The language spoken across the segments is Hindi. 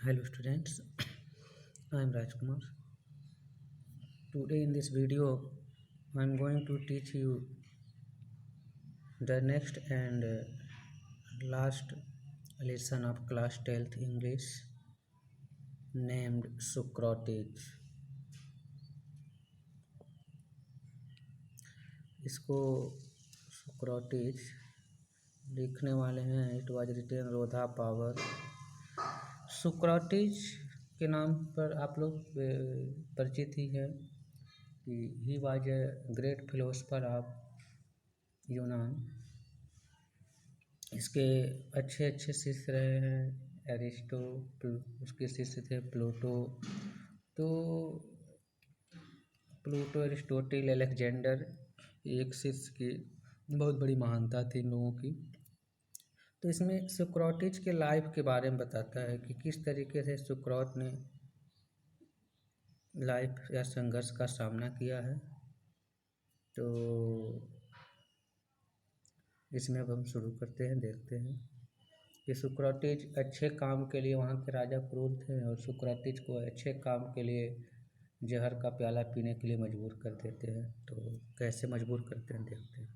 Hello students, I am Rajkumar. Today in this video I am going to teach you the next and last lesson of class 12th English named Socrates. इसको Socrates लिखने वाले हैं इट वाज रिटेन रोधा पावर। सुक्राटिस के नाम पर आप लोग परिचित ही है कि he was a great philosopher of यूनान। इसके अच्छे अच्छे शिष्य रहे हैं एरिस्टो, उसके शिष्य थे प्लूटो। तो प्लूटो, एरिस्टोटल, अलेक्जेंडर, एक शिष्य की बहुत बड़ी महानता थी इन लोगों की। तो इसमें सुक्राटिस के लाइफ के बारे में बताता है कि किस तरीके से सुक्रात ने लाइफ या संघर्ष का सामना किया है। तो इसमें अब हम शुरू करते हैं, देखते हैं कि सुक्राटिस अच्छे काम के लिए वहाँ के राजा क्रूर थे और सुक्राटिस को अच्छे काम के लिए जहर का प्याला पीने के लिए मजबूर कर देते हैं। तो कैसे मजबूर करते हैं देखते हैं।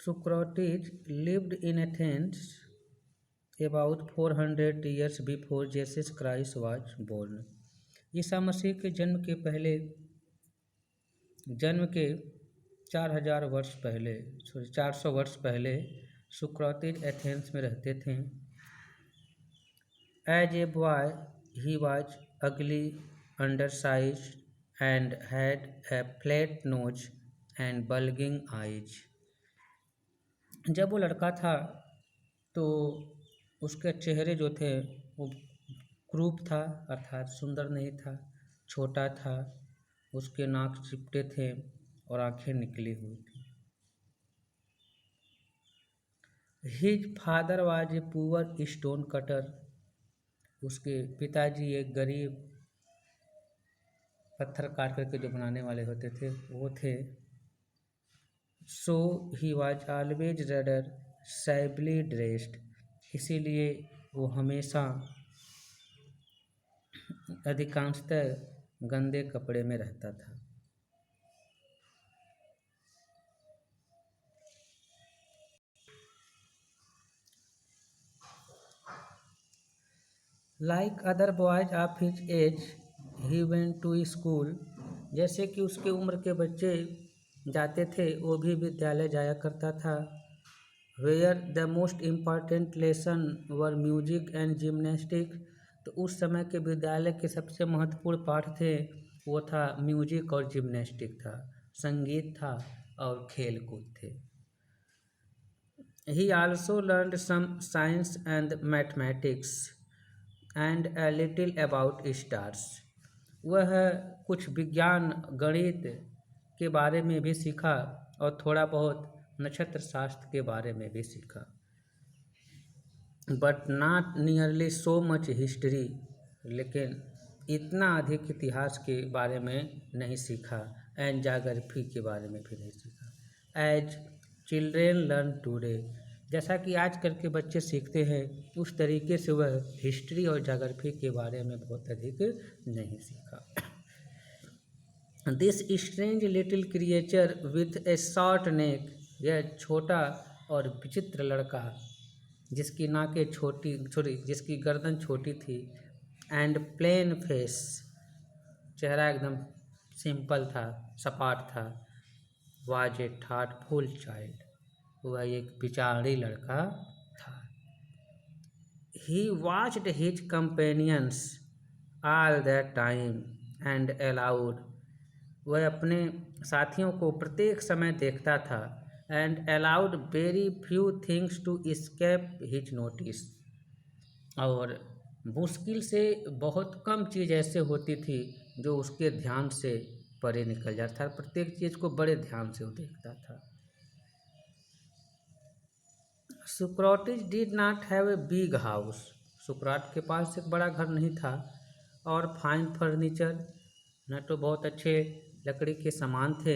Socrates lived in Athens about 400 years before Jesus Christ was born. Isa Masih के जन्म के 400 वर्ष पहले 400 वर्ष पहले सुक्राटिस एथेंस में रहते थे। As a boy he was ugly, undersized and had a flat nose and bulging eyes. जब वो लड़का था तो उसके चेहरे जो थे वो क्रूप था, अर्थात सुंदर नहीं था, छोटा था, उसके नाक चिपटे थे और आंखें निकली हुई थी। His father was a poor stone cutter. उसके पिताजी एक गरीब पत्थर काट करके जो बनाने वाले होते थे वो थे। So he was always rather shabbily dressed. इसीलिए वो हमेशा अधिकांशतः गंदे कपड़े में रहता था। Like other boys of his age he went to school. जैसे कि उसके उम्र के बच्चे जाते थे वो भी विद्यालय जाया करता था। Where the most important lesson were music and gymnastic. तो उस समय के विद्यालय के सबसे महत्वपूर्ण पाठ थे वो था म्यूजिक और जिम्नास्टिक था, संगीत था और खेल कूद थे। He also learned some science and mathematics and a little about stars. वह कुछ विज्ञान गणित के बारे में भी सीखा और थोड़ा बहुत नक्षत्र शास्त्र के बारे में भी सीखा। But not nearly so much history. लेकिन इतना अधिक इतिहास के बारे में नहीं सीखा एंड जाग्राफी के बारे में भी नहीं सीखा। As children learn today. जैसा कि आजकल के बच्चे सीखते हैं उस तरीके से वह हिस्ट्री और जाग्राफी के बारे में बहुत अधिक नहीं सीखा। This strange little creature with a short neck. यह छोटा और विचित्र लड़का जिसकी नाकें छोटी जिसकी गर्दन छोटी थी, एंड प्लेन फेस, चेहरा एकदम सिंपल था, सपाट था, वाज ए थॉटफुल चाइल्ड। वह एक विचारी लड़का था। He watched his companions all that time and allowed. वह अपने साथियों को प्रत्येक समय देखता था and allowed very few things to escape his notice. और मुश्किल से बहुत कम चीज़ ऐसे होती थी जो उसके ध्यान से परे निकल जाता था। प्रत्येक चीज़ को बड़े ध्यान से वो देखता था। Socrates did not have a big house. सुक्राट के पास एक बड़ा घर नहीं था और फाइन फर्नीचर, न तो बहुत अच्छे लकड़ी के सामान थे।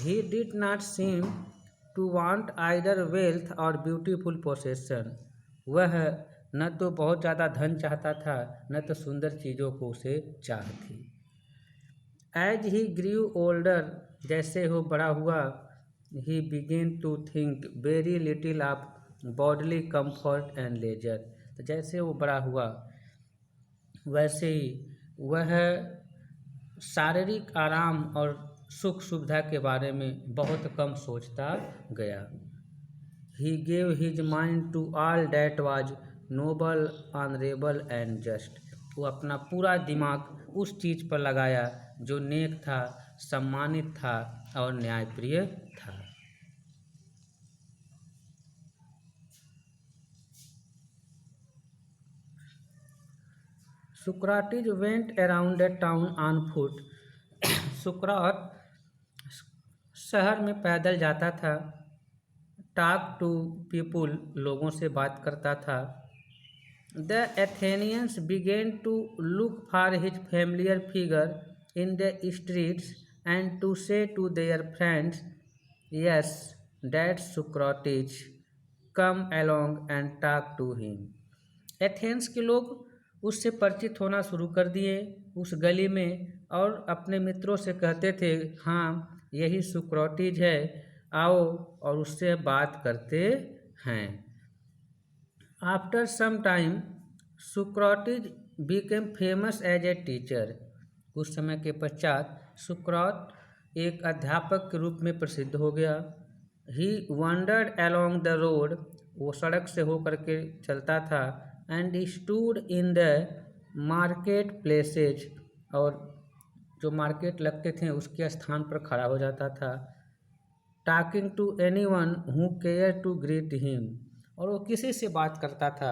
He did not seem to want either wealth or beautiful possession. वह न तो बहुत ज़्यादा धन चाहता था, न तो सुंदर चीज़ों को उसे चाह थी। एज ही ग्रीव ओल्डर, जैसे वो बड़ा हुआ, he began to think very little of bodily comfort and leisure. तो जैसे वो बड़ा हुआ वैसे ही वह शारीरिक आराम और सुख सुविधा के बारे में बहुत कम सोचता गया। He gave his mind to all that was noble, honourable and just. वो अपना पूरा दिमाग उस चीज़ पर लगाया जो नेक था, सम्मानित था और न्यायप्रिय था। Socrates went around the town on foot. सुकरात शहर में पैदल जाता था, टॉक टू पीपुल, लोगों से बात करता था। The Athenians began to look for his familiar figure in the streets and to say to their friends, yes that Socrates, come along and talk to him. Athens के लोग उससे परिचित होना शुरू कर दिए उस गली में, और अपने मित्रों से कहते थे, हाँ यही सुक्राटिस है, आओ और उससे बात करते हैं। After some time Socrates became famous as a teacher. कुछ समय के पश्चात सुक्रात एक अध्यापक के रूप में प्रसिद्ध हो गया। ही वंडर्ड अलोंग द रोड, वो सड़क से होकर के चलता था। And stood in the market places, और जो मार्केट लगते थे उसके स्थान पर खड़ा हो जाता था। Talking to anyone who care to greet him, और वो किसी से बात करता था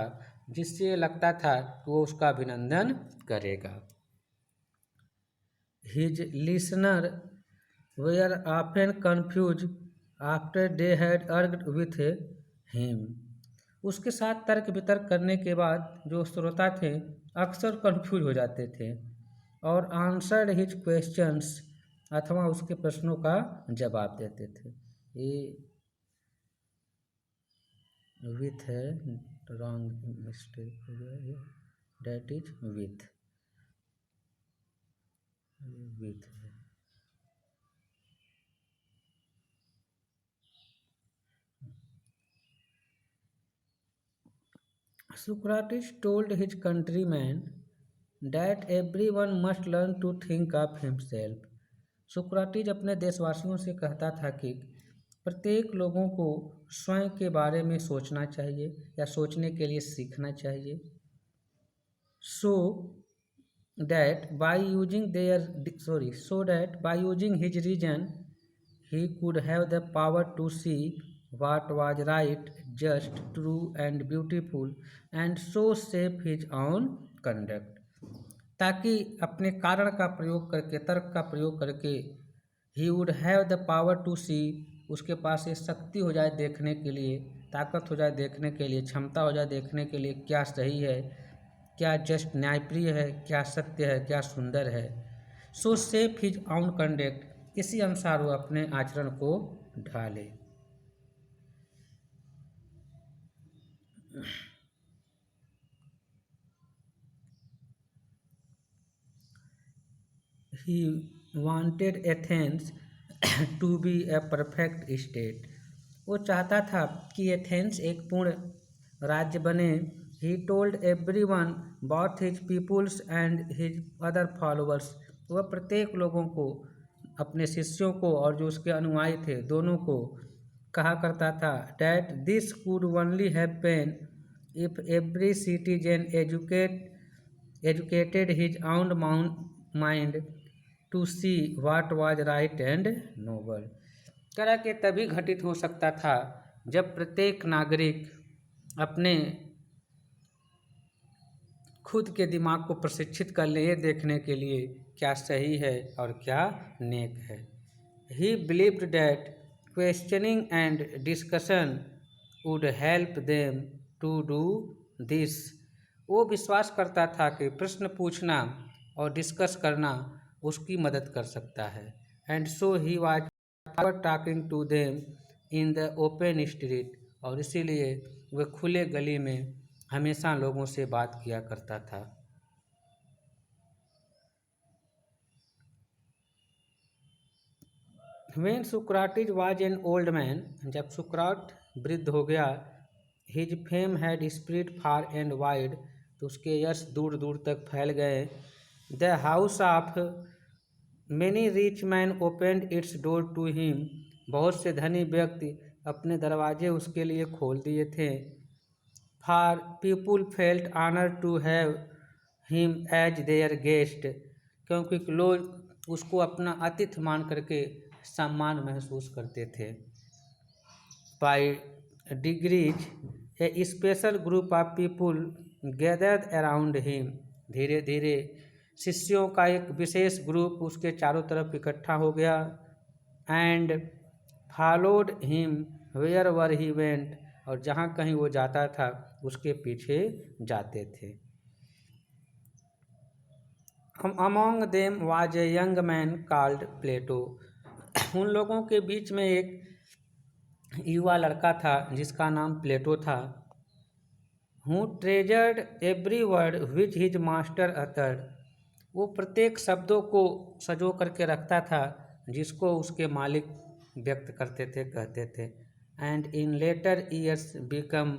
जिससे लगता था कि वो उसका अभिनंदन करेगा। His listener were often confused after they had argued with him. उसके साथ तर्क वितर्क करने के बाद जो श्रोता थे अक्सर कंफ्यूज हो जाते थे, और आंसर्ड हिज क्वेश्चंस, अथवा उसके प्रश्नों का जवाब देते थे। ये विथ है, रॉन्ग मिस्टेक हो गया, ये डेट इज विथ विथ है। Socrates told his countrymen that everyone must learn to think of himself. सुक्राटिस अपने देशवासियों से कहता था कि प्रत्येक लोगों को स्वयं के बारे में सोचना चाहिए या सोचने के लिए सीखना चाहिए। so that by using his reason he could have the power to see what was right, just, true and beautiful, and so shape his own conduct। ताकि अपने कारण का प्रयोग करके, तर्क का प्रयोग करके, he would have the power to see, उसके पास ये शक्ति हो जाए देखने के लिए, ताकत हो जाए देखने के लिए, क्षमता हो जाए देखने के लिए क्या सही है, क्या जस्ट न्यायप्रिय है, क्या सत्य है, क्या सुंदर है। सो सेफ हिज ऑन कंडक्ट, इसी अनुसार वो अपने आचरण को ढाले। He wanted Athens to be a perfect state। वो चाहता था कि एथेंस एक पूर्ण राज्य बने। He told everyone, both his pupils and his other followers, वह प्रत्येक लोगों को, अपने शिष्यों को और जो उसके अनुयायी थे दोनों को कहा करता था, that this could only happen if every citizen educated his own mind to see what was right and noble। कह के तभी घटित हो सकता था जब प्रत्येक नागरिक अपने खुद के दिमाग को प्रशिक्षित कर ले, ये देखने के लिए क्या सही है और क्या नेक है। He believed that questioning and discussion would help them to do this. वो विश्वास करता था कि प्रश्न पूछना और डिस्कस करना उसकी मदद कर सकता है। And so he was talking to them in the open street, और इसीलिए वह खुले गली में हमेशा लोगों से बात किया करता था। When Socrates was an old man, जब सुकरात वृद्ध हो गया, his fame had spread far and wide, तो उसके यश दूर दूर तक फैल गए। The house of many rich men opened its door to him, बहुत से धनी व्यक्ति अपने दरवाजे उसके लिए खोल दिए थे। For people felt honored to have him as their guest, क्योंकि लोग उसको अपना अतिथि मान करके सम्मान महसूस करते थे। By degrees, a special group of people gathered around him, धीरे धीरे शिष्यों का एक विशेष ग्रुप उसके चारों तरफ इकट्ठा हो गया। And followed him wherever he went, और जहाँ कहीं वो जाता था उसके पीछे जाते थे। Among them was a young man called Plato, उन लोगों के बीच में एक युवा लड़का था जिसका नाम प्लेटो था। Who treasured every word which his master uttered, वो प्रत्येक शब्दों को सजो करके रखता था जिसको उसके मालिक व्यक्त करते थे, कहते थे। And in later years become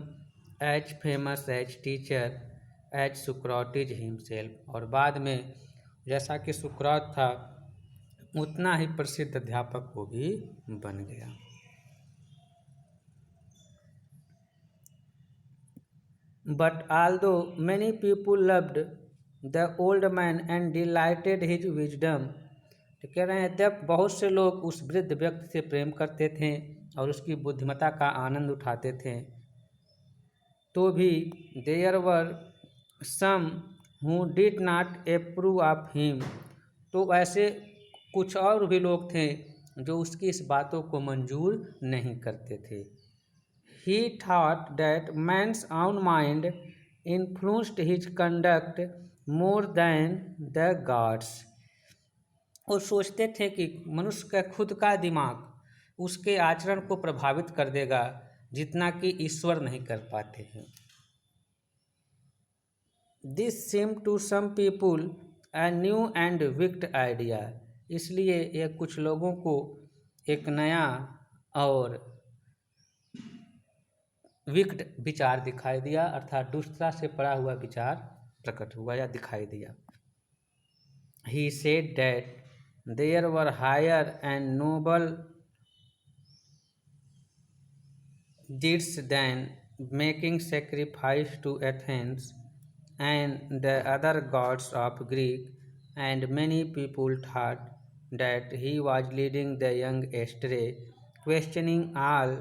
as famous as teacher as Socrates himself, और बाद में जैसा कि सुकरात था उतना ही प्रसिद्ध अध्यापक वो भी बन गया। But although many people loved the old man and delighted his wisdom, तो कह रहे हैं जब बहुत से लोग उस वृद्ध व्यक्ति से प्रेम करते थे और उसकी बुद्धिमत्ता का आनंद उठाते थे, तो भी there were some who did not approve of him, तो ऐसे कुछ और भी लोग थे जो उसकी इस बातों को मंजूर नहीं करते थे। He thought that man's own mind influenced his conduct more than the gods, वो सोचते थे कि मनुष्य का खुद का दिमाग उसके आचरण को प्रभावित कर देगा जितना कि ईश्वर नहीं कर पाते हैं। This seemed to some people a new and wicked idea, इसलिए यह कुछ लोगों को एक नया और विक्ट विचार दिखाई दिया, अर्थात दुष्टता से पड़ा हुआ विचार प्रकट हुआ या दिखाई दिया। He said that there were higher and noble deeds than making sacrifice to Athens and the other gods of Greek, and many people thought that he was leading the young astray, questioning all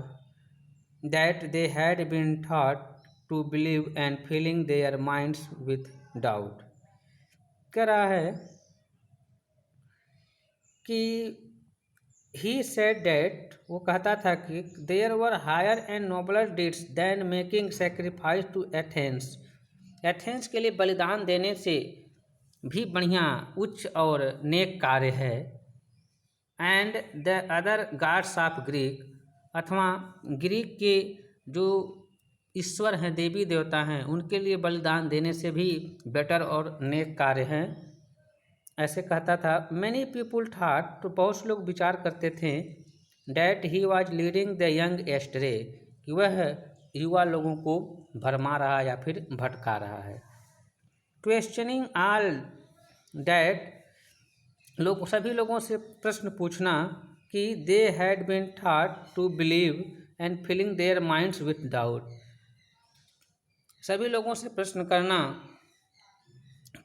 that they had been taught to believe and filling their minds with doubt। कह रहा है कि he said that, वो कहता था कि there were higher and nobler deeds than making sacrifice to Athens, Athens के लिए बलिदान देने से भी बढ़िया उच्च और नेक कार्य है। And the other gods of Greek, अथवा ग्रीक के जो ईश्वर हैं, देवी देवता हैं, उनके लिए बलिदान देने से भी बेटर और नेक कार्य हैं, ऐसे कहता था। मैनी पीपुल थॉट, तो बहुत से लोग विचार करते थे, that he was leading the young ashtray, कि वह युवा लोगों को भरमा रहा या फिर भटका रहा है। क्वेश्चनिंग ऑल डैट, लोग सभी लोगों से प्रश्न पूछना कि they had been thought to believe and filling their minds with doubt, सभी लोगों से प्रश्न करना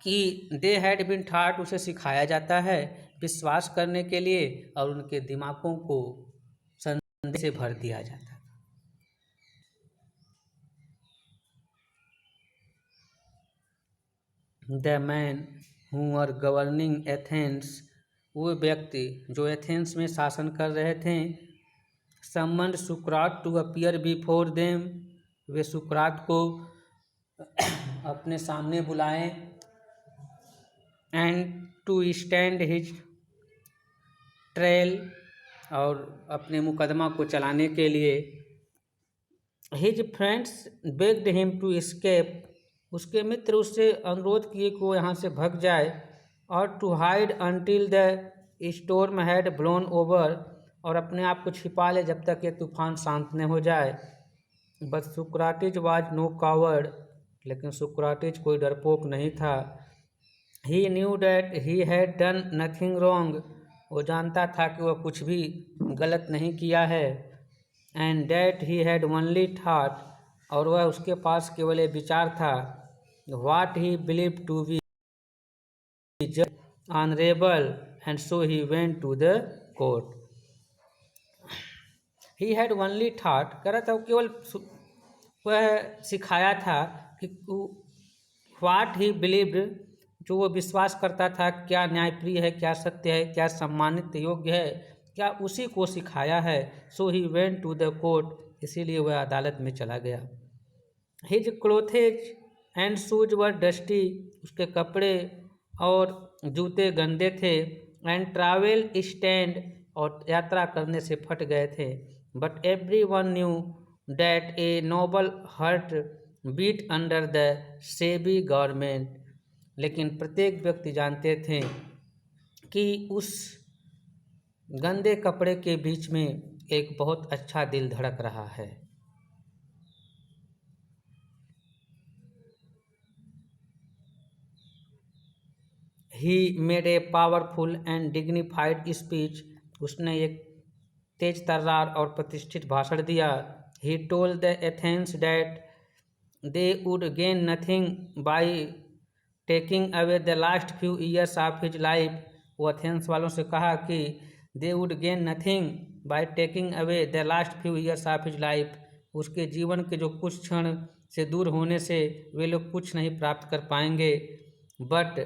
कि दे हैड बीन थॉट, उसे सिखाया जाता है विश्वास करने के लिए और उनके दिमागों को संदेह से भर दिया जाता है। The man who are governing Athens, वो व्यक्ति जो एथेंस में शासन कर रहे थे, समन्ड सुकरात टू अपीयर बिफोर देम, वे सुकरात को अपने सामने बुलाएं, and to stand his trial, और अपने मुकदमा को चलाने के लिए। His friends begged him to escape, उसके मित्र उससे अनुरोध किए कि वो यहाँ से भग जाए, और to hide until the storm had blown over, और अपने आप को छिपा ले जब तक ये तूफान शांत न हो जाए। But Socrates was no coward, लेकिन सुक्राटिज कोई डरपोक नहीं था। He knew that he had done nothing wrong, वो जानता था कि वह कुछ भी गलत नहीं किया है। And that he had only thought, और वह उसके पास केवल एक विचार था, what he believe to be just honourable, and so he went to the court. He had only thought, कह रहा था वो केवल वह सिखाया था कि व्हाट ही बिलीव्ड, जो वो विश्वास करता था क्या न्यायप्रिय है, क्या सत्य है, क्या सम्मानित योग्य है, क्या उसी को सिखाया है। So he went to the court, इसीलिए वह अदालत में चला गया। His clothes and shoes were dusty, उसके कपड़े और जूते गंदे थे। एंड ट्रैवल स्टैंड, और यात्रा करने से फट गए थे। But every one knew that a noble heart beat under the सेबी गवर्नमेंट, लेकिन प्रत्येक व्यक्ति जानते थे कि उस गंदे कपड़े के बीच में एक बहुत अच्छा दिल धड़क रहा है। He made a powerful and dignified speech, उसने एक तेज तर्रार और प्रतिष्ठित भाषण दिया। He told the Athens that they would gain nothing by taking away the last few years of his life, वो एथेंस वालों से कहा कि they would gain nothing by taking away the last few years of his life, उसके जीवन के जो कुछ क्षण से दूर होने से वे लोग कुछ नहीं प्राप्त कर पाएंगे। But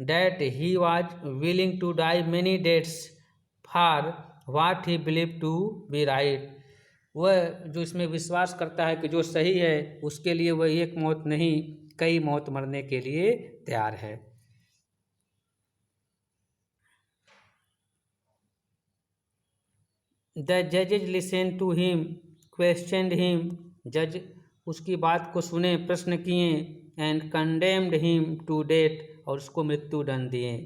that he was willing to die many deaths for what he believe to be right, वह जो इसमें विश्वास करता है कि जो सही है उसके लिए वह एक मौत नहीं कई मौत मरने के लिए तैयार है। द जजेज listen to him questioned him, जज उसकी बात को सुने, प्रश्न किए। And condemned him to death, और उसको मृत्यु दंड दिए।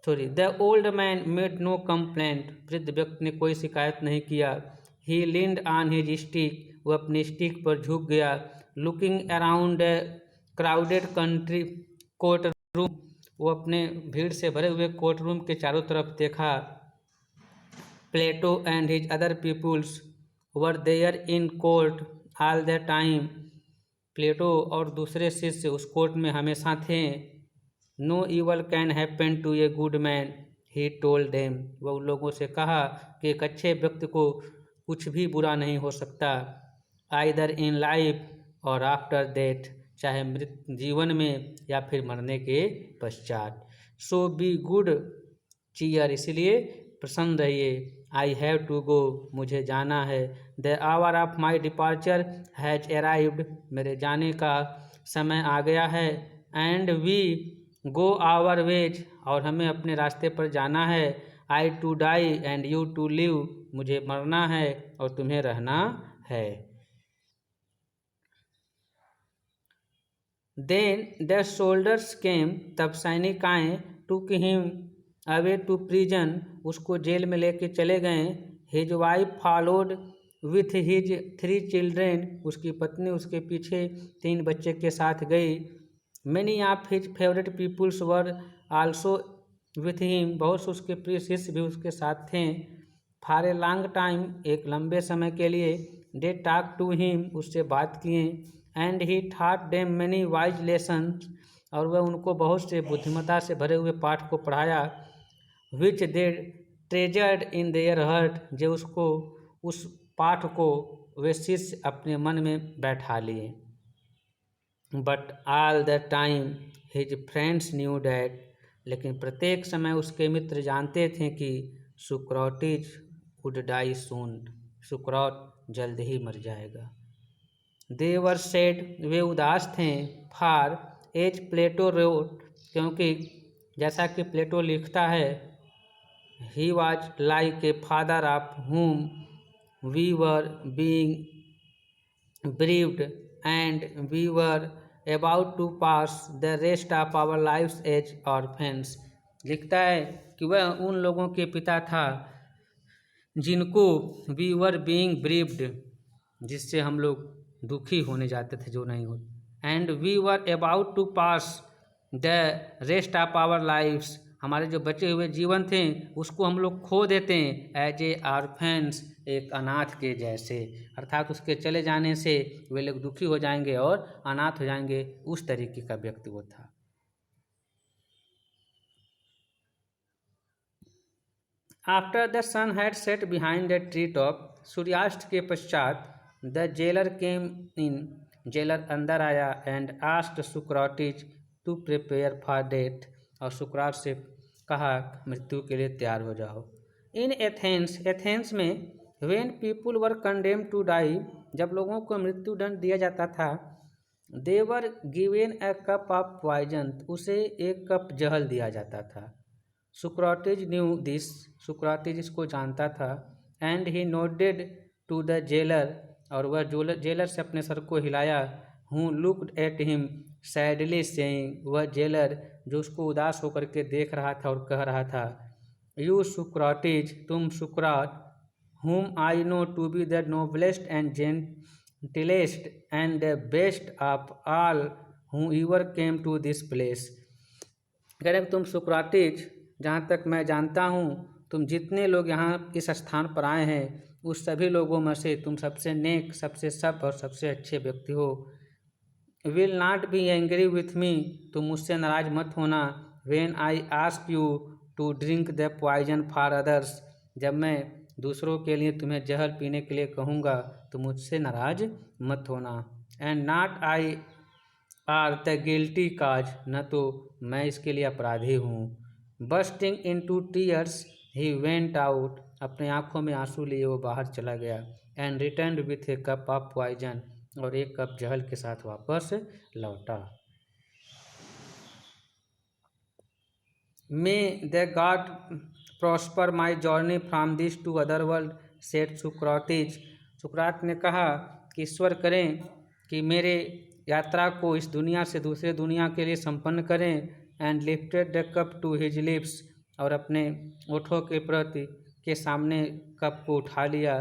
The old man made no complaint, वृद्ध व्यक्ति ने कोई शिकायत नहीं किया। He leaned on his stick, वह अपनी स्टिक पर झुक गया। Looking around crowded country court room, वो अपने भीड़ से भरे हुए कोर्ट रूम के चारों तरफ देखा। Plato and his other peoples were there in court all the time, Plato और दूसरे शिष्य उस कोर्ट में हमेशा थे। No evil can happen to a good man, he told them, वह उन लोगों से कहा कि एक अच्छे व्यक्ति को कुछ भी बुरा नहीं हो सकता। आइदर इन लाइफ और आफ्टर डेथ, चाहे जीवन में या फिर मरने के पश्चात। सो बी गुड चीयर, इसलिए प्रसन्न रहिए। आई हैव टू गो, मुझे जाना है। The hour of my departure has arrived, मेरे जाने का समय आ गया है। And we go our ways, और हमें अपने रास्ते पर जाना है। I to die and you to live, मुझे मरना है और तुम्हें रहना है। देन द सोल्डर्स केम, तब सैनिक आए। Took him away to prison, उसको जेल में लेके चले गए। His wife followed with his 3 children, उसकी पत्नी उसके पीछे 3 बच्चे के साथ गई। Many of his favourite peoples were also with him, बहुत से उसके प्रिय शिष्य भी उसके साथ थे। फॉर ए लॉन्ग टाइम, एक लंबे समय के लिए। दे टॉक टू हिम, उससे बात किए। And he thought them many wise lessons, और वह उनको बहुत से बुद्धिमता से भरे हुए पाठ को पढ़ाया। विच दे ट्रेजर्ड इन देयर हर्ट, जो उसको उस पाठ को वे शिष्य अपने मन में बैठा लिए। But all the time his friends new that, लेकिन प्रत्येक समय उसके मित्र जानते थे कि सुक्राटिस वुड डाई सून, सुक्रात जल्द ही मर जाएगा। दे वर सेड, वे उदास थे। फॉर एज प्लेटो रोट, क्योंकि जैसा कि प्लेटो लिखता है, He was like a father of whom we were being bereaved, and we were about to pass the rest of our lives as orphans. लिखता है कि वह उन लोगों के पिता था जिनको वी वर बीइंग ब्रीव्ड, जिससे हम लोग दुखी होने जाते थे जो नहीं हो, and we were about to pass the rest of our lives, हमारे जो बचे हुए जीवन थे उसको हम लोग खो देते हैं एज ए आर्फेंस, एक अनाथ के जैसे, अर्थात उसके चले जाने से वे लोग दुखी हो जाएंगे और अनाथ हो जाएंगे, उस तरीके का व्यक्ति वो था। After the sun had set behind the tree top, सूर्यास्त के पश्चात the jailer came in, jailer अंदर आया, and asked Socrates to prepare for death, और सुकरात से कहा मृत्यु के लिए तैयार हो जाओ। इन एथेंस, एथेंस में when people were condemn to die, जब लोगों को मृत्यु दंड दिया जाता था, they were given a cup of poison, उसे एक कप जहल दिया जाता था। सुक्राटिस न्यू दिस, सुक्राटिस इसको जानता था, and he nodded to the jailer, और वह जेलर से अपने सर को हिलाया, who looked at him sadly saying, वह जेलर जो उसको उदास होकर के देख रहा था और कह रहा था, यू सुक्राटिस, तुम सुकरात, whom I know to be the noblest and gentlest and the best of all who ever came to this place, कह रहे तुम सुक्राटिस, जहाँ तक मैं जानता हूँ तुम जितने लोग यहाँ इस स्थान पर आए हैं उस सभी लोगों में से तुम सबसे नेक, सबसे सब और सबसे अच्छे व्यक्ति हो। Will not be angry with me, तुम मुझसे नाराज मत होना। When I ask you to drink the poison for others, जब मैं दूसरों के लिए तुम्हें जहर पीने के लिए कहूँगा तो मुझसे नाराज मत होना। And not I are the guilty cause, न तो मैं इसके लिए अपराधी हूँ। Bursting in to tears he went out, अपने आँखों में आंसू लिए वो बाहर चला गया। And return with a cup of poison, और एक कप जहल के साथ वापस लौटा। May the God prosper my journey from this to other world, said Socrates, सुकरात ने कहा कि ईश्वर करें कि मेरे यात्रा को इस दुनिया से दूसरे दुनिया के लिए संपन्न करें। And lifted the cup to his lips, और अपने ओठों के प्रति के सामने कप को उठा लिया।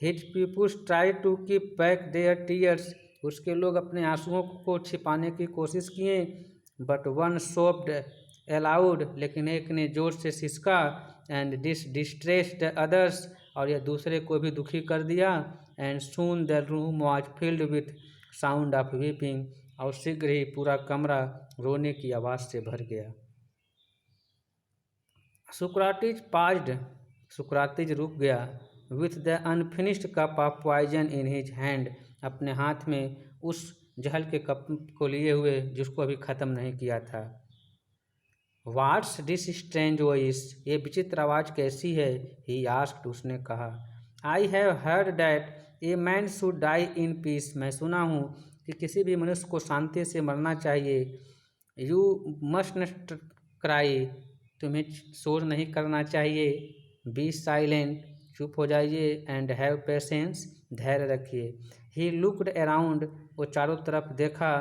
His peoples try to keep back their tears, उसके लोग अपने आंसुओं को छिपाने की कोशिश किए। बट वन सोप्ड अलाउड, लेकिन एक ने जोर से सिसका। एंड डिस्ट्रेस्ड अदर्स, और यह दूसरे को भी दुखी कर दिया। And soon the room was filled with sound of weeping, और शीघ्र ही पूरा कमरा रोने की आवाज़ से भर गया। सुक्राटिस पाज्ड, सुक्राटिस रुक गया। With the unfinished cup of poison in his hand, अपने हाथ में उस जहल के कप को लिए हुए जिसको अभी ख़त्म नहीं किया था। वाट्स दिस स्ट्रेंज वॉइस, ये विचित्र आवाज़ कैसी है? ही आस्क्ड, उसने कहा। I have heard that a man should die in peace, मैं सुना हूँ कि किसी भी मनुष्य को शांति से मरना चाहिए। यू मस्ट नॉट क्राई, तुम्हें शोर नहीं करना चाहिए। बी साइलेंट, चुप हो जाइए। एंड हैव पेशेंस, धैर्य रखिए। ही लुक्ड अराउंड, वो चारों तरफ देखा।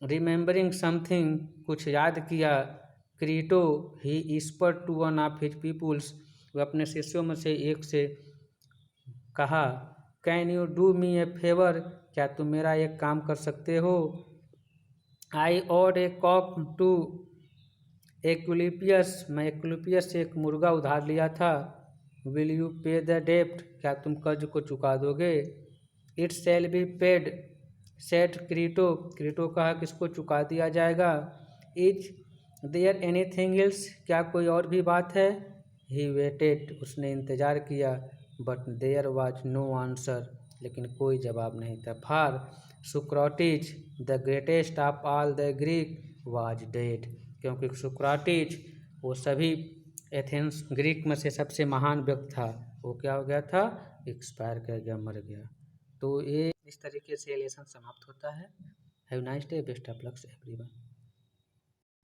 रिमेंबरिंग समथिंग, कुछ याद किया। Crito, he whisper to one of his peoples, वो अपने शिष्यों में से एक से कहा, can you do me a favour, क्या तुम मेरा एक काम कर सकते हो? I owed a cock to Asclepius, मैं एक्विलिपियस से एक मुर्गा उधार लिया था। विल यू पे द डेप्ट, क्या तुम कर्ज को चुका दोगे? It shall be paid, said Crito, Crito कहा कि इसको चुका दिया जाएगा। इज देयर एनीथिंग एल्स, क्या कोई और भी बात है? ही वेटेड, उसने इंतज़ार किया। But there was no answer, लेकिन कोई जवाब नहीं था। For Socrates the greatest of all the Greek was dead, क्योंकि सुक्राटिस वो सभी एथेंस ग्रीक में से सबसे महान व्यक्ति था, वो क्या हो गया था? एक्सपायर कर गया, मर गया। तो ये इस तरीके से लेसन समाप्त होता है। Have nice day, best of lux everyone.